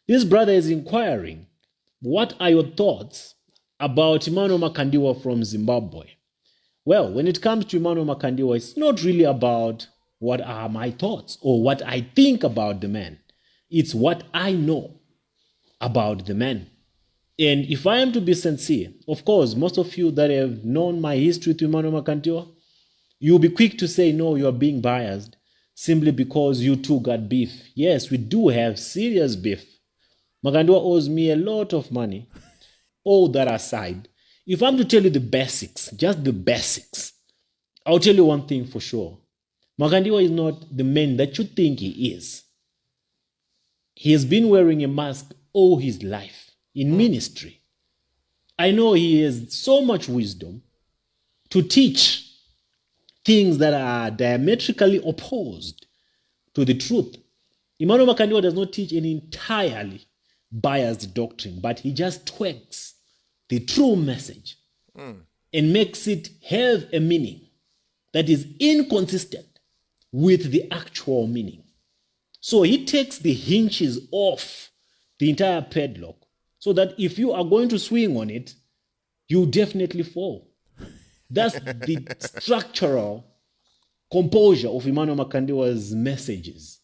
This brother is inquiring, what are your thoughts about Emmanuel Makandiwa from Zimbabwe? Well, when it comes to Emmanuel Makandiwa, it's not really about what are my thoughts or what I think about the man. It's what I know about the man. And if I am to be sincere, of course, most of you that have known my history to Emmanuel Makandiwa, you'll be quick to say, no, you're being biased simply because you two got beef. Yes, we do have serious beef. Makandiwa owes me a lot of money. All that aside, if I'm to tell you the basics, just the basics, I'll tell you one thing for sure. Makandiwa is not the man that you think he is. He has been wearing a mask all his life in ministry. I know he has so much wisdom to teach things that are diametrically opposed to the truth. Emmanuel Makandiwa does not teach an entirely biased doctrine, but he just twigs the true message and makes it have a meaning that is inconsistent with the actual meaning. So he takes the hinges off the entire padlock so that if you are going to swing on it, you definitely fall. That's the structural composure of Emmanuel Makandiwa's messages.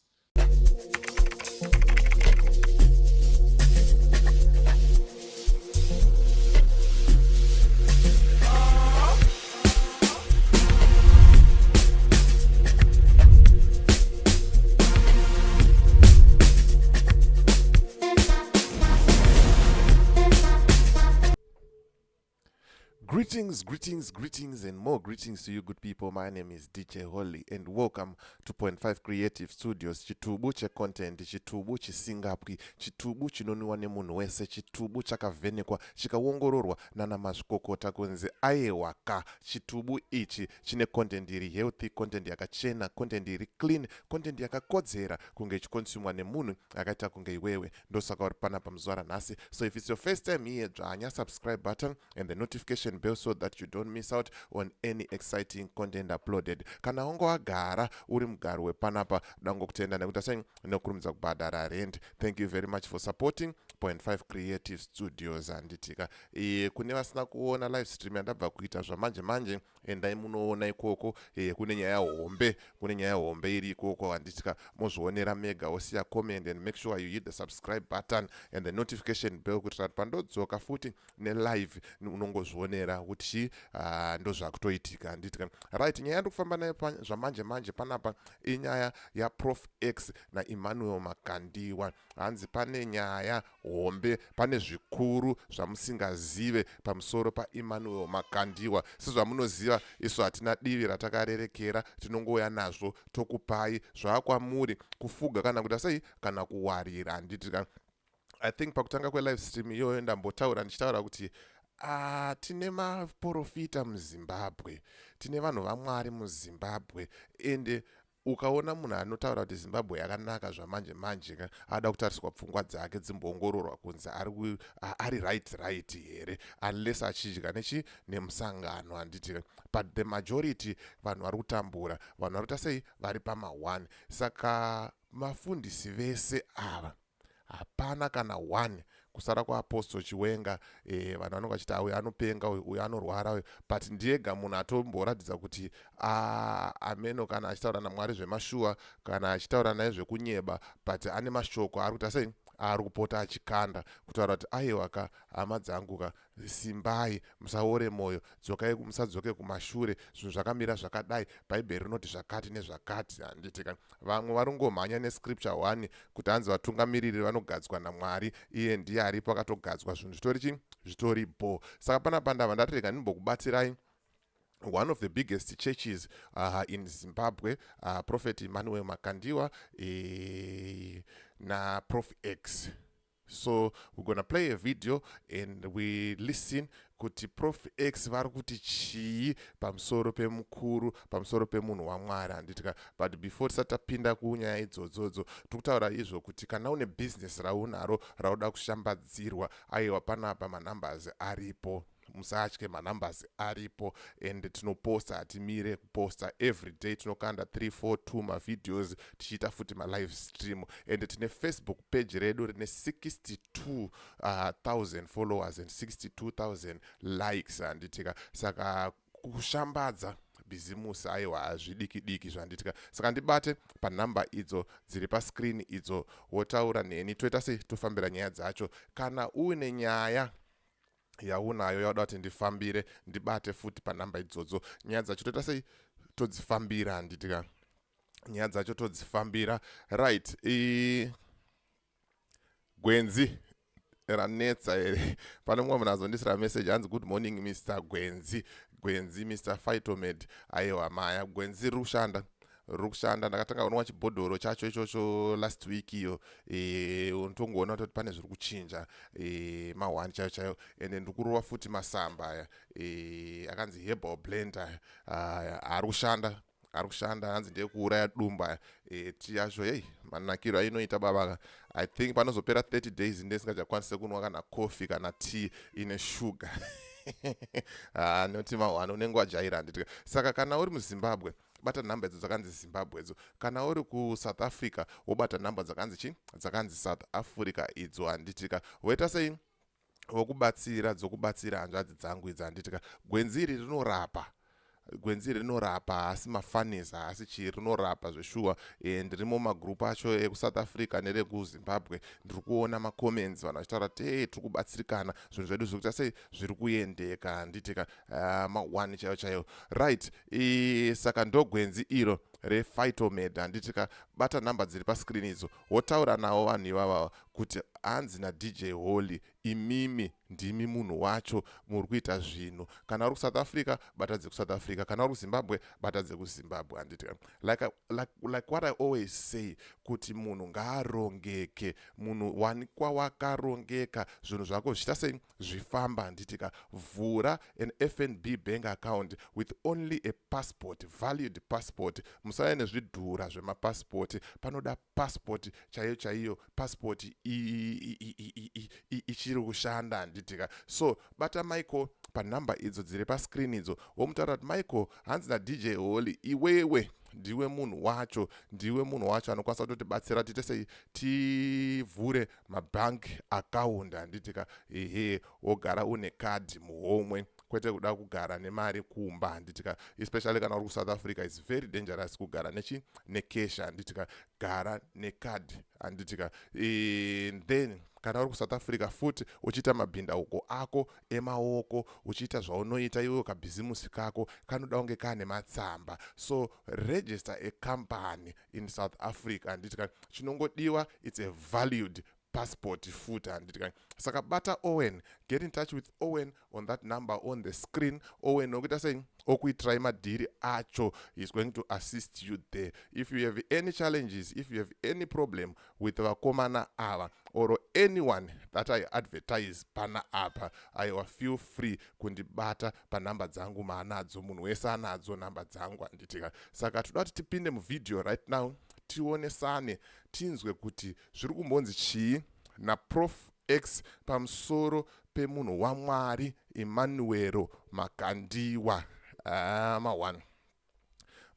Greetings, and more greetings to you, good people. My name is DJ Holly, and welcome to Point 5 Creative Studios. Chitubu che content, chitubu chisingapwi, chitubu chinoniwa nemunhu wese, chitubu chakavhenekwa, chikaongororwa nana mazvikokota kunzi aiwaka. Chitubu ichi chine content iri healthy, content yakachena, content iri clean, content yakakodzera kunge chikonsumwa nemunhu akaita kunge iwewe. Ndosaka uri panapa muzuva ranhasi. So if it's your first time here, dzvanya subscribe button and the notification bell so that you don't miss out on any exciting content uploaded. Kana wango wagara uri mugaro wepanapa dango kutenda nekuti asai nokurumidza kubhadhara rent. Thank you very much for supporting Point 5 Creative Studios. Anditika kune vasina kuona live stream yandabva kuita zvamanje manje endai munoona ikoko. Kune nyaya hombe iri ikoko. Anditika mozvionera mega osiya comment and make sure you hit the subscribe button and the notification bell kuti pandodzoka futi ne live unongozvionera kuti ndozvakutoitika. Anditika right, nyaya ndokufamba nayo zvamanje manje panapa inyaya yaProf X na Emmanuel Makandiwa. Hanzi pane nyaya hombe, pane zvikuru zvamusingazive pamusoro paEmmanuel Makandiwa. Sezvamunoziva isu hatina divi ratakarerekera, tinongouya nazvo tokupai zvaakwamuri kufuga kana kuti sei kana kuwarira. Anditika I think pakutanga live stream iyoyo ndambotaura ndichitaura kuti tine maprofita muZimbabwe, tine vanhu vaMwari muZimbabwe, ende ukaona munhu anotaura kuti Zimbabwe yakanaka zvamanje manje ada kutariswa pfungwa dzake dzimboongororwa kunzi ari right here, unless achidya nemusangano. Handiti but the majority vanhu vari kutambura, vanhu vari kuita sei vari pama1. Saka mafundisi vese ava hapana kana 1 kusara kwaApostle Chiwenga. Vanhu vanonga vachiti uyu anopenga, uyu anorwara uyu, but ndiyega munhu atomboratidza kuti ameno kana achitaura naMwari zvemashuwa kana achitaura naye zvekunyeba, but ane mashoko ari kuita sei ari kupota achikanda kutaura kuti aiwaka hama dzangu simbai, musaore mwoyo, dzokai, musadzoke kumashure, zvinhu zvakamira zvakadai, bhaibheri rinoti zvakati nezvakati. Handitika vamwe varongomhanya nescripture 1 kuti hanzi vatungamiriri vanogadzwa naMwari, iye ndiye aripo akatogadzwa, zvinhu zvitori bo. Saka panapa ndava ndatirega ndimbokubatsirai one of the biggest churches in Zimbabwe, Prophet Emmanuel Makandiwa na Prof X. So we're gonna play a video and we listen kuti Prof X vari kuti chii pamusoro pemukuru, pamusoro pemunhu waMwari. Handitika but before tisatapinda kunyaya idzodzo tikutaura izvo kuti kana une business raunaro rauda kushambadzirwa, aiwa panapa manumbers aripo. musatye, manumbers aripo and tinoposta, hatimire kuposta every day, tinokanda 3-4-2 mavideos tichiita futi malive stream, and tine Facebook page redu rine 62,000 followers and 62,000 likes handitika. Saka kushambadza bhizimusi aiwa zvidiki diki zvanditika. Saka ndibate panhamba idzo dziri pascreen idzo, wotaura neni toita sei tofambira nyaya dzacho. Kana uine nyaya yaunayo yauda kuti ndifambire, ndibate futi panhamba idzodzo. Nyaya dzacho toita sei todzifambira handitika, nyaya dzacho todzifambira. Right, gwenzi ranetsa here. Pane mumwe munhu azondisira message hanzi good morning Mr. Gwenzi Mr. Phytomed. Aiwa maya gwenzi rushanda ndakatanga kunwa chibhodhoro chacho ichocho last week iyo, unotongoona kuti pane zviri kuchinja mahwani chaiyo and ndikurova futi masamba aya akanzi herbal blender arikushanda hanzi ndekuuraya dumba tiyacho. Hey, manakiro ainoita baba, I think panozopera 30 days ndesingachakwanise kunwa kana coffee kana tea ine sugar noti mahwani unenge wajaira handitika. Saka kana uri muZimbabwe bata nhamba idzo dzakanzi Zimbabwe idzo. Kana uri kuSouth Africa wobata nhamba dzakanzi chi, dzakanzi South Africa idzo handitika. Woita sei dzokubatsira hanzvadzi dzangu idzi handitika. Gwenzi iri rinorapa hasi mafanisa hasi chii, rinorapa zveshuwa. Ndirimo magrupu acho ekuSouth Africa nerekuZimbabwe, ndiri kuona macomments vanhu vachitaura kuti hey, tiri kubatsirikana, zvinhu zvedu zviri kuita sei zviri kuendeka handitika. Mahwani chaiyo. Right, saka ndogwenzi iro rePhytomed handitika. Bata nhamba dziri pascreen idzo, wotaura nawo vanhu ivava kuti hanzi naDJ Holly, imimi ndimi munhu wacho, muri kuita zvinhu. Kana uri kuSouth Africa bata dzekuSouth Africa, kana uri kuZimbabwe bata dzekuZimbabwe handitika. Like what I always say, kuti munhu ngaarongeke, munhu wanikwa wakarongeka, zvinhu zvako zvichita sei zvifamba handitika. Vhura an FNB bank account with only a passport, valued passport. Musave nezvidhura zvemapassport, panoda passport chaiyo, passport ichiri kushanda handitika. So bata Michael panhamba idzo dziri pascreen idzo, womutaura kuti Michael, hanzi naDJ Holly, iwewe ndiwe munhu wacho anokwanisa kutotibatsira tiite sei tivhure mabank account handitika. Wogara une kadhi muhomwe, kwete kuda kugara nemari kumba handitika. Especially kana uri kuSouth Africa, it's very dangerous kugara necash handitika. Gara nekadhi handitika. Then kana uri kuSouth Africa futi uchiita mabhindauko ako emaoko, uchiita zvaunoita iwe kabhizimusi kako, kanoda kunge kane matsamba. So register a company in South Africa handitika. Chinongodiwa, it's a valued passport futi handitika. Saka bata Owen, get in touch with Owen on that number on the screen. Owen nokuita saying okuitrai madhiri acho, is going to assist you there. If you have any challenges, if you have any problem with vakomana ava or anyone that I advertise pana apa, I will feel free kundibata panhamba dzangu maanadzo, munhu wese anadzo nhamba dzangu handitika. Saka toda kuti tipinde muvideo right now tionesane, tinzwe kuti zviri kumbonzi chii naProf X pamusoro pemunhu waMwari Emmanuel Makandiwa.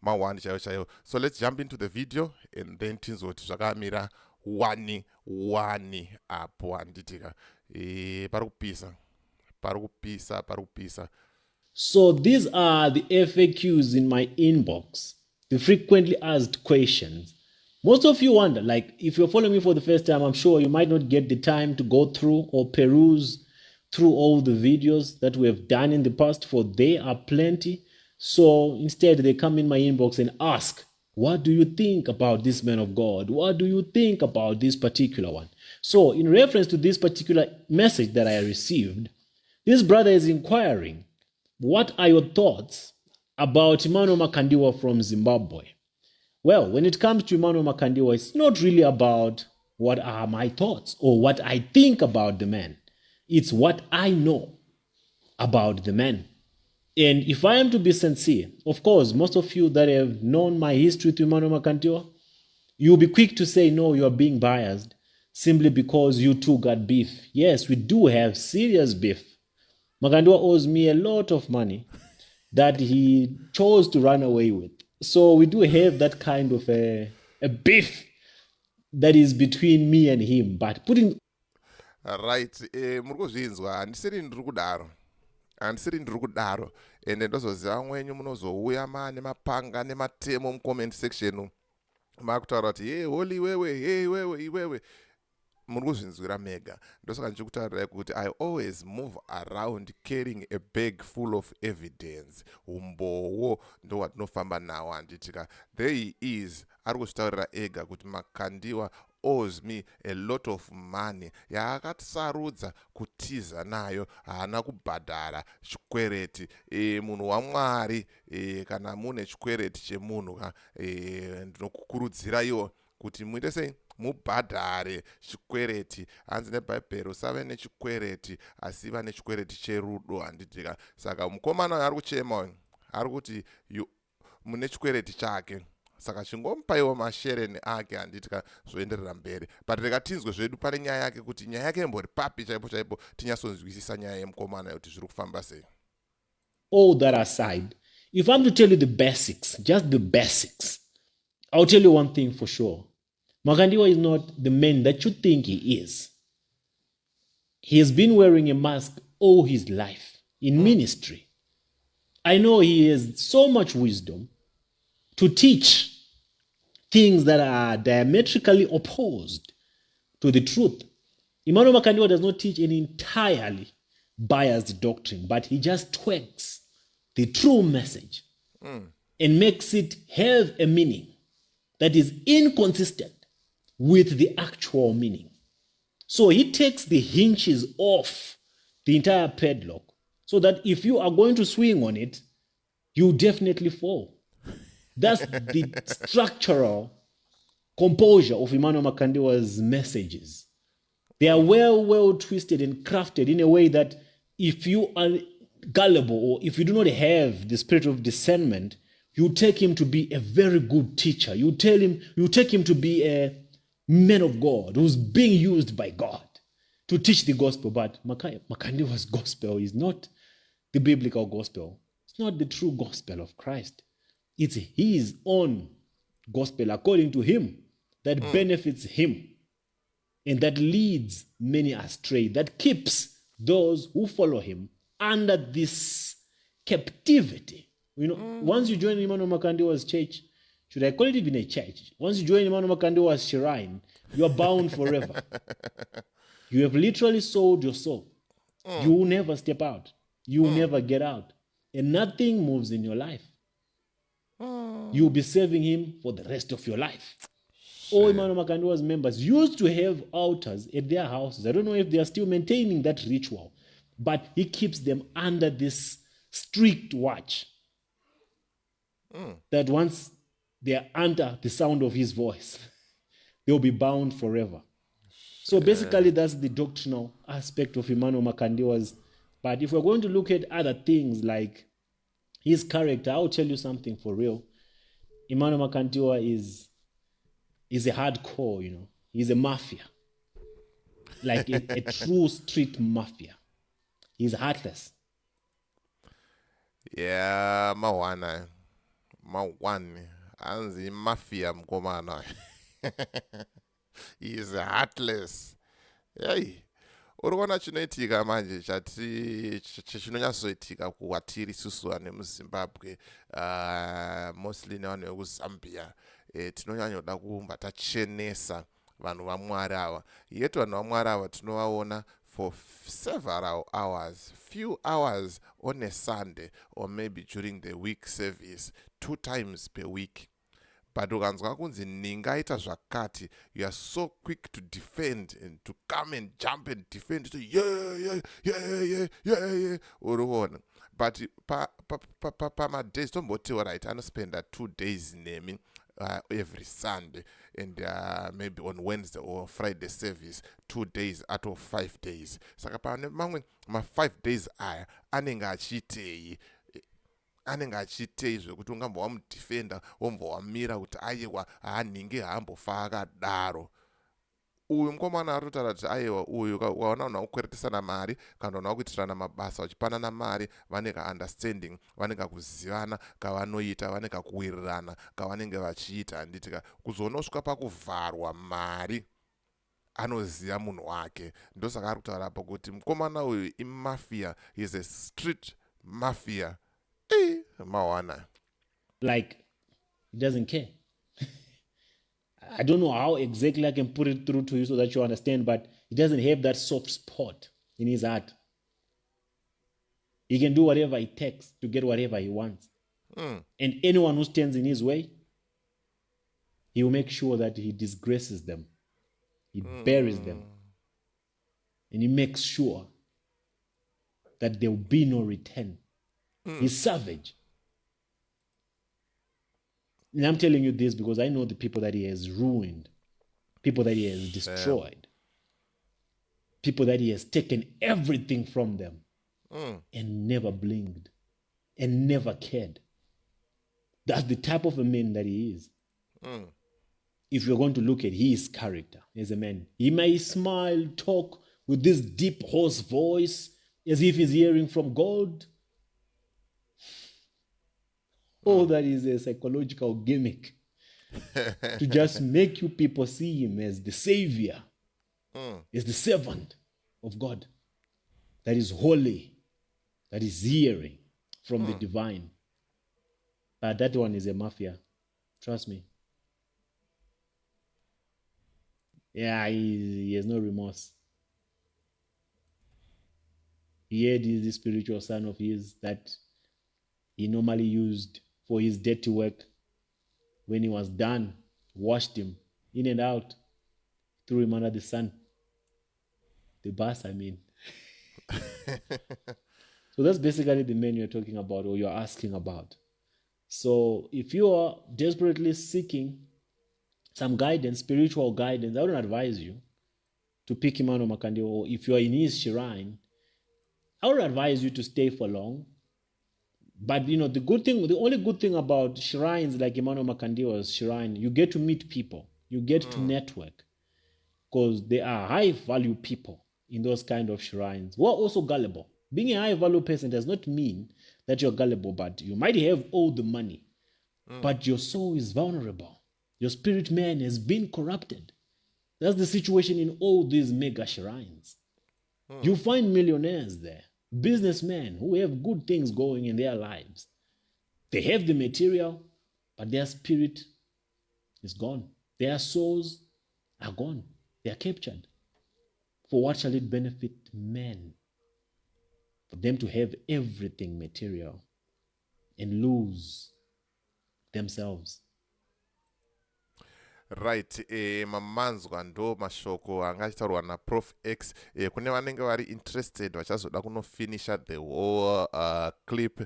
Mahwani chaiyo. So let's jump into the video and then tinzoti zvakamira wani apo handitika. Parikupisa. So these are the FAQs in my inbox, the frequently asked questions. Most of you wonder, like if you're following me for the first time, I'm sure you might not get the time to go through or peruse through all the videos that we have done in the past, for there are plenty. So instead they come in my inbox and ask, what do you think about this man of God? What do you think about this particular one? So in reference to this particular message that I received, this brother is inquiring, what are your thoughts about Emmanuel Makandiwa from Zimbabwe? Well, when it comes to Emmanuel Makandiwa, it's not really about what are my thoughts or what I think about the man. It's what I know about the man. And if I am to be sincere, of course, most of you that have known my history to Emmanuel Makandiwa, you'll be quick to say, no, you are being biased simply because you two got beef. Yes, we do have serious beef. Makandiwa owes me a lot of money that he chose to run away with. So we do have that kind of a beef that is between me and him. But putting Right, muri kuzvinzwa, handisiri ndiri kudaro ende ndozoziva mwenyu munozouya nemapanga nematemo mucomment section makutaura kuti hey Holly wewe, hey wewe iwewe, muri kuzvinzwira mega. Ndosaka ndichikutaurirai kuti I always move around carrying a bag full of evidence. Umbowo ndo watinofamba nawo handitika. There he is, ari kuzvitaurira ega kuti Makandiwa owes me a lot of money yaakatisarudza kutiza nayo, haana kubhadhara chikwereti. Munhu waMwari, kana mune chikwereti chemunhu, ndinokukurudziraiwo kuti muite sei, mubhadhare chikwereti. Hanzi nebhaibheri usave nechikwereti asi iva nechikwereti cherudo handitika. Saka mukomana uyu ari kuchema, ari kuti mune chikwereti chake, saka chingomupaiwo mashereni ake handitika, zvoenderera mberi. But rega tinzwe zvedu pane nyaya yake kuti nyaya yake imbori papi chaipo chaipo, tinyatsonzwisisa nyaya yemukomana kuti zviri kufamba sei. all that aside, if I'm to tell you the basics, just the basics, I'll tell you one thing for sure. Makandiwa is not the man that you think he is. He has been wearing a mask all his life in ministry. I know he has so much wisdom to teach things that are diametrically opposed to the truth. Emmanuel Makandiwa does not teach an entirely biased doctrine, but he just twists the true message and makes it have a meaning that is inconsistent with the actual meaning. So he takes the hinges off the entire padlock so that if you are going to swing on it, you definitely fall. That's the structural composure of Emmanuel Makandiwa's messages. They are well twisted and crafted in a way that if you are gullible or if you do not have the spirit of discernment, you take him to be a very good teacher. You take him to be a man of God who's being used by God to teach the gospel. But Makandiwa's gospel is not the biblical gospel. It's not the true gospel of Christ. It's his own gospel according to him that benefits him and that leads many astray, that keeps those who follow him under this captivity. You know, once you join Emmanuel Makandiwa's church, should I call it even a church? Once you join Emmanuel Makandiwa's shrine, you are bound forever. You have literally sold your soul. You will never step out. You will never get out. And nothing moves in your life. You will be serving him for the rest of your life. All Emmanuel Makandiwa's members used to have altars at their houses. I don't know if they are still maintaining that ritual, but he keeps them under this strict watch. That once they are under the sound of his voice, they'll be bound forever. So basically, that's the doctrinal aspect of Emmanuel Makandiwa's. But if we're going to look at other things like his character, I'll tell you something for real. Emmanuel Makandiwa is a hardcore, you know. He's a mafia. Like a true street mafia. He's heartless. Yeah, mawana. Anzi mafia mkomana. He is heartless. Hey. Urikuona chinoitika manje chinonyatsoitika kuwatiri isusu vane muZimbabwe, mostly nevanhu vekuzambia, tinonyanyoda kumba tachenesa vanhu vaMwari ava. Yet vanhu vaMwari ava tinovaona for several hours, few hours on a Sunday or maybe during the week service, 2 times per week. But ukanzwa kunzi ningaita zvakati, you are so quick to defend and to come and jump and defend. So yeah. Uruona. But pa days tombotiwa right, anospenda 2 days naming every Sunday and maybe on Wednesday or Friday service 2 days out of 5 days. Saka pa mamwe ma 5 days aya anenge achitei zvekuti ungamba wamudefenda wombwa wamira kuti aiwa haninge haambofa akadaro. uyu mukomana ari kutaura kuti aiwa uyu waona unakukweretesana mari kana unakuitirana mabasa uchipanana mari vane kaunderstanding vane kakuzivana kavanoita vane kakuwirirana kavanenge vachiita handitika kuzoona usvika pakuvharwa mari anoziva munhu wake. Ndosaka ari kutaura apa kuti mukomana uyu imafia, is a street mafia. Mawana Like, he doesn't care. I don't know how exactly I can put it through to you so that you understand, but he doesn't have that soft spot in his heart. He can do whatever it takes to get whatever he wants. And anyone who stands in his way, he will make sure that he disgraces them. He buries them. And he makes sure that there will be no return. He's savage. And I'm telling you this because I know the people that he has ruined, people that he has destroyed, people that he has taken everything from them and never blinked and never cared. That's the type of a man that he is. If you're going to look at his character as a man, he may smile, talk with this deep, hoarse voice as if he's hearing from God. All that is a psychological gimmick to just make you people see him as the savior, as the servant of God that is holy, that is hearing from the divine. But that one is a mafia. Trust me. Yeah, he has no remorse. He had the spiritual son of his that he normally used for his dirty work. When he was done, washed him in and out, threw him under the sun. The bus, I mean. So that's basically the man you're talking about or you're asking about. So if you are desperately seeking some guidance, spiritual guidance, I would advise you to pick Emmanuel Makandiwa, or if you are in his shrine, I would advise you to stay for long. But the only good thing about shrines like Emmanuel Makandiwa's shrine, you get to meet people, you get to network, because there are high value people in those kind of shrines who are also gullible. Being a high value person does not mean that you're gullible, but you might have all the money, but your soul is vulnerable. Your spirit man has been corrupted. That's the situation in all these mega shrines. You find millionaires there, businessmen who have good things going in their lives. They have the material, but their spirit is gone. Their souls are gone. They are captured. For what shall it benefit men? For them to have everything material and lose themselves. Right, mamanzwa ndo mashoko anga achitaurwa naProf X. Kune vanenge vari interested vachazoda kunofinisha the whole clip,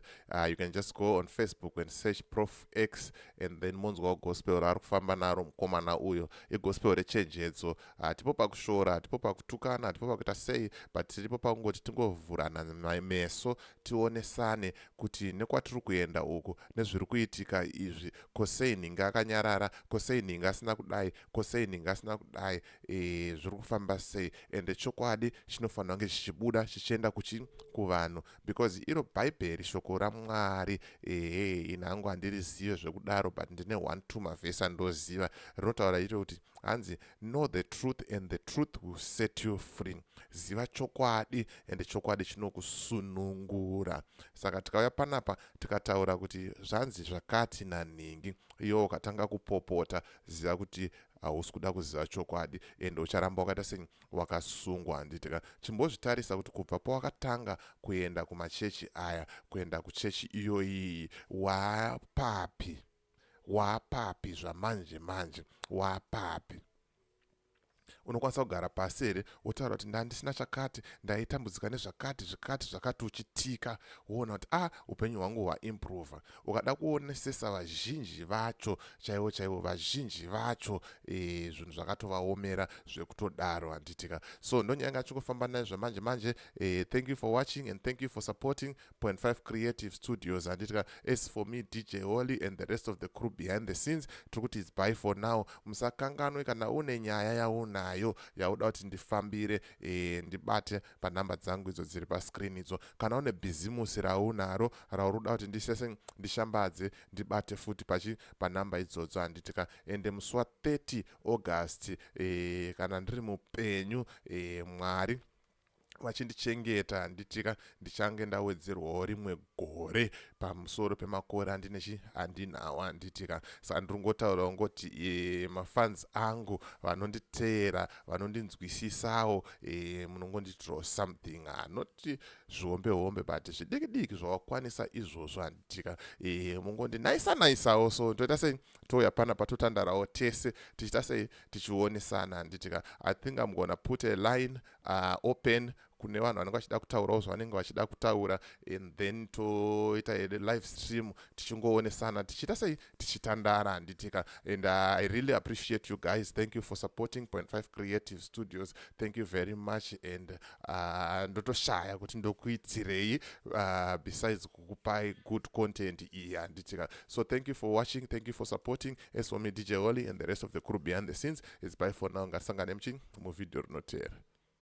you can just go on Facebook and search Prof X and then monzwa gospel raari kufamba naro mukomana uyo igospel rechenjedzo. Hatipo pakushora, hatipo pakutukana, hatipo pakuita sei, but tiripo pakungoti tingovhurana meso tionesane kuti nekwatiri kuenda uku nezviri kuitika izvi, kosei ninga akanyarara, kosei ninga asina kudai, kosei ninga asina kudai, zviri kufamba sei. Ende chokwadi chinofanira kunge chichibuda chichienda kuvanhu, because iro bhaibheri shoko raMwari. Inhangu handirizive zvekudaro, but ndine 1-2 mavhesi andoziva rinotaura iro kuti hanzi know the truth and the truth will set you free. Ziva chokwadi ende chokwadi chinokusunungura. Saka tikauya panapa tikataura kuti zvanzi zvakati naningi, iwo ukatanga kupopota ziva kuti hausi kuda kuziva chokwadi ende ucharamba wakaita sei wakasungwa. Handitika chimbozvitarisa kuti kubva pawakatanga kuenda kumachechi aya kuenda kuchechi iyoyi waapapi zvamanje manje, waapapi? Unokwanisa kugara pasi here wotaura kuti ndandisina chakati, ndaitambudzika nezvakati zvakati uchitika, woona kuti upenyu hwangu hwaimprova. Ukada kuonesesa vazhinji vacho chaivo vazhinji vacho zvinhu zvakatovaomera zvekutodaro. Handitika so ndonyanga chikufamba naizvo manje. Thank you for watching and thank you for supporting 0.5 Creative Studios. Handitika as for me DJ Holly and the rest of the crew behind the scenes, tiri kuti it's bye for now. Musakanganwe kana une nyaya yauna nayo yauda kuti ndifambire ndibate panhamba dzangu idzo dziri pascreen idzo. Kana une bhizimusi raunaro raurikuda kuti ndishambadze ndibate futi panhamba idzodzo handitika. Ende musi wa 30 August kana ndiri mupenyu Mwari vachindichengeta handitika ndichange ndawedzerwawo rimwe gore pamusoro pemakore andinawo handitika. Saka ndiringotaurawo ngoti mafans angu vanonditeera vanondinzwisisawo munongondiitirawo something not zvihombe but zvidiki zvawakwanisa izvozvo handitika. Mungondinaisawo so toita sei touya panapa totandarawo tese tichita sei tichionesana handitika. I think I'm gonna put a line open kune vanhu vanenge vachida kutaurawo zvavanenge vachida kutaura, and then toita live stream tichingoonesana tichita sei tichitandara handitika. And I really appreciate you guys. Thank you for supporting Point 5 Creative Studios. Thank you very much. And ndotoshaya kuti ndokuitirei besides kukupai good content iyi handitika. So thank you for watching, thank you for supporting. As for me, DJ Holly, and the rest of the crew behind the scenes, it's bye for now. Ngasangane muvideo rinotera.